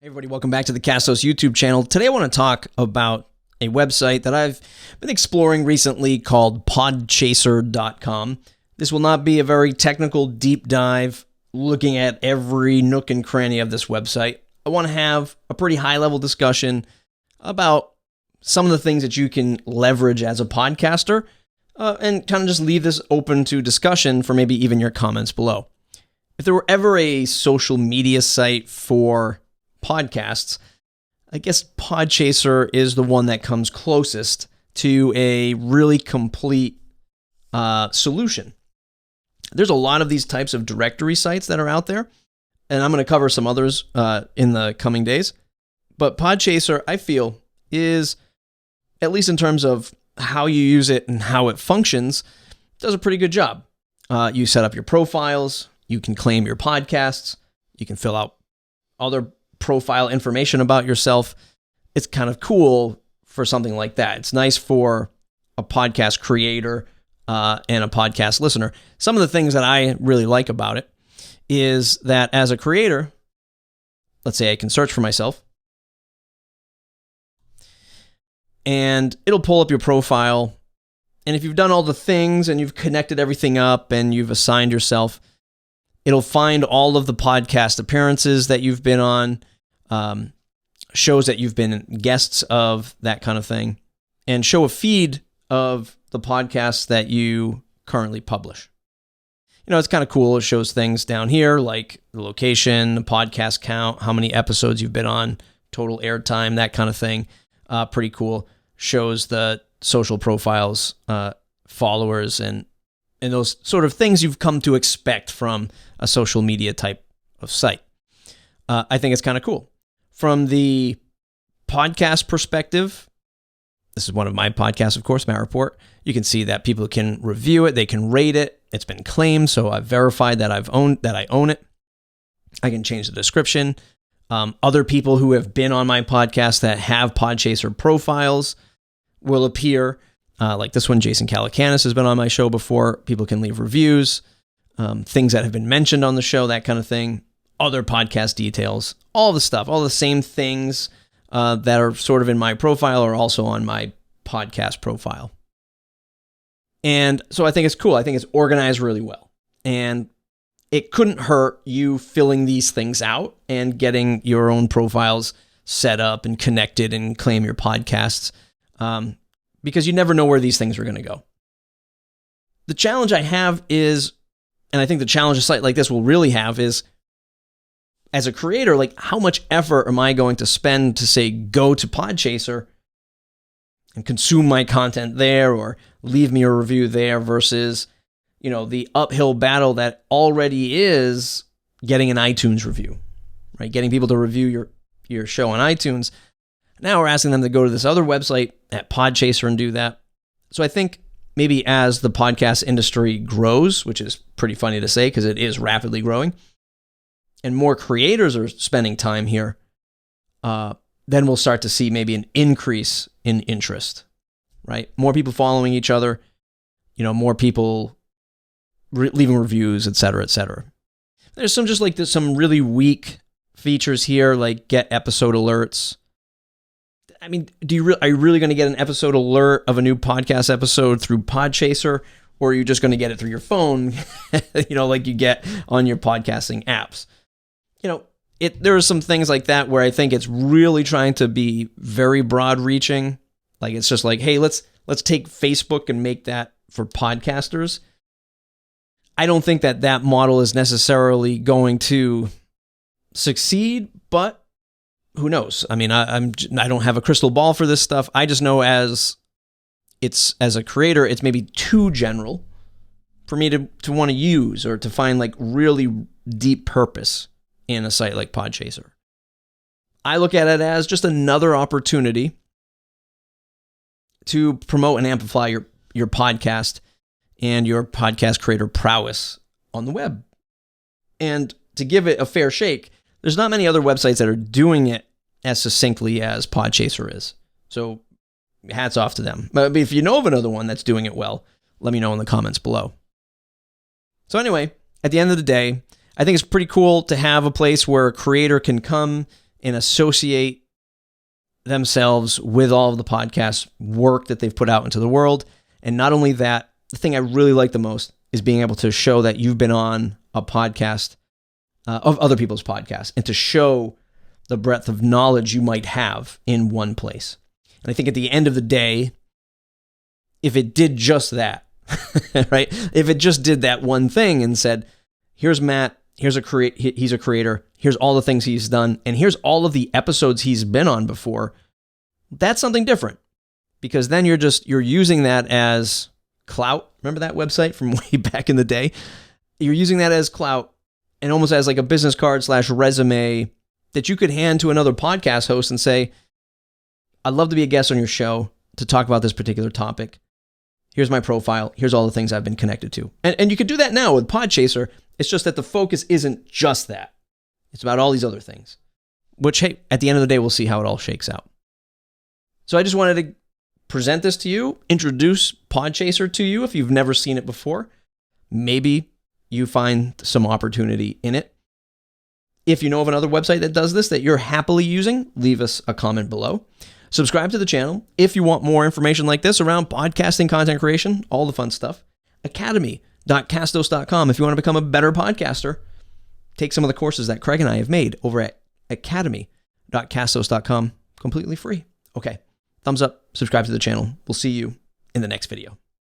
Hey everybody, welcome back to the Castos YouTube channel. Today I want to talk about a website that I've been exploring recently called Podchaser.com. This will not be a very technical deep dive looking at every nook and cranny of this website. I want to have a pretty high-level discussion about some of the things that you can leverage as a podcaster and kind of just leave this open to discussion for maybe even your comments below. If there were ever a social media site for podcasts, I guess Podchaser is the one that comes closest to a really complete solution. There's a lot of these types of directory sites that are out there, and I'm going to cover some others in the coming days. But Podchaser, I feel, is, at least in terms of how you use it and how it functions, does a pretty good job. You set up your profiles, you can claim your podcasts, you can fill out other profile information about yourself. It's kind of cool for something like that. It's nice for a podcast creator and a podcast listener. Some of the things that I really like about it is that as a creator, let's say I can search for myself, and it'll pull up your profile. And if you've done all the things and you've connected everything up and you've assigned yourself, it'll find all of the podcast appearances that you've been on, shows that you've been guests of, that kind of thing, and show a feed of the podcasts that you currently publish. You know, it's kind of cool. It shows things down here like the location, the podcast count, how many episodes you've been on, total airtime, that kind of thing. Pretty cool. Shows the social profiles, followers, and those sort of things you've come to expect from a social media type of site. I think it's kind of cool. From the podcast perspective, this is one of my podcasts, of course, Matt Report. You can see that people can review it, they can rate it. It's been claimed, so I've verified that I own it. I can change the description. Other people who have been on my podcast that have Podchaser profiles will appear. Like this one, Jason Calacanis has been on my show before. People can leave reviews, things that have been mentioned on the show, that kind of thing. Other podcast details, all the stuff, all the same things that are sort of in my profile are also on my podcast profile. And so I think it's cool. I think it's organized really well. And it couldn't hurt you filling these things out and getting your own profiles set up and connected and claim your podcasts. Because you never know where these things are going to go. The challenge I have is, and I think the challenge a site like this will really have is, as a creator, like how much effort am I going to spend to say, go to Podchaser and consume my content there or leave me a review there versus, you know, the uphill battle that already is getting an iTunes review, right? Getting people to review your show on iTunes. Now we're asking them to go to this other website at Podchaser and do that. So I think maybe as the podcast industry grows, which is pretty funny to say because it is rapidly growing, and more creators are spending time here, then we'll start to see maybe an increase in interest, right? More people following each other, you know, more people leaving reviews, et cetera, et cetera. There's some really weak features here, like get episode alerts. I mean, are you really going to get an episode alert of a new podcast episode through Podchaser, or are you just going to get it through your phone, you know, like you get on your podcasting apps? You know, there are some things like that where I think it's really trying to be very broad reaching. Like it's just like, hey, let's take Facebook and make that for podcasters. I don't think that model is necessarily going to succeed, but who knows? I mean, I don't have a crystal ball for this stuff. I just know as a creator, it's maybe too general for me to want to use or to find like really deep purpose in a site like Podchaser. I look at it as just another opportunity to promote and amplify your podcast and your podcast creator prowess on the web. And to give it a fair shake, there's not many other websites that are doing it as succinctly as Podchaser is. So hats off to them. But if you know of another one that's doing it well, let me know in the comments below. So anyway, at the end of the day, I think it's pretty cool to have a place where a creator can come and associate themselves with all of the podcast work that they've put out into the world. And not only that, the thing I really like the most is being able to show that you've been on a podcast of other people's podcasts, and to show the breadth of knowledge you might have in one place. And I think at the end of the day, if it did just that, right? If it just did that one thing and said, here's Matt, he's a creator, here's all the things he's done, and here's all of the episodes he's been on before, that's something different. Because then you're using that as clout. Remember that website from way back in the day? You're using that as clout, and almost as like a business card / resume that you could hand to another podcast host and say, I'd love to be a guest on your show to talk about this particular topic. Here's my profile. Here's all the things I've been connected to. And you could do that now with Podchaser. It's just that the focus isn't just that. It's about all these other things, which, hey, at the end of the day, we'll see how it all shakes out. So I just wanted to present this to you, introduce Podchaser to you if you've never seen it before. Maybe you find some opportunity in it. If you know of another website that does this that you're happily using, leave us a comment below. Subscribe to the channel if you want more information like this around podcasting, content creation, all the fun stuff. Academy.castos.com if you want to become a better podcaster. Take some of the courses that Craig and I have made over at academy.castos.com completely free. Okay, thumbs up, subscribe to the channel. We'll see you in the next video.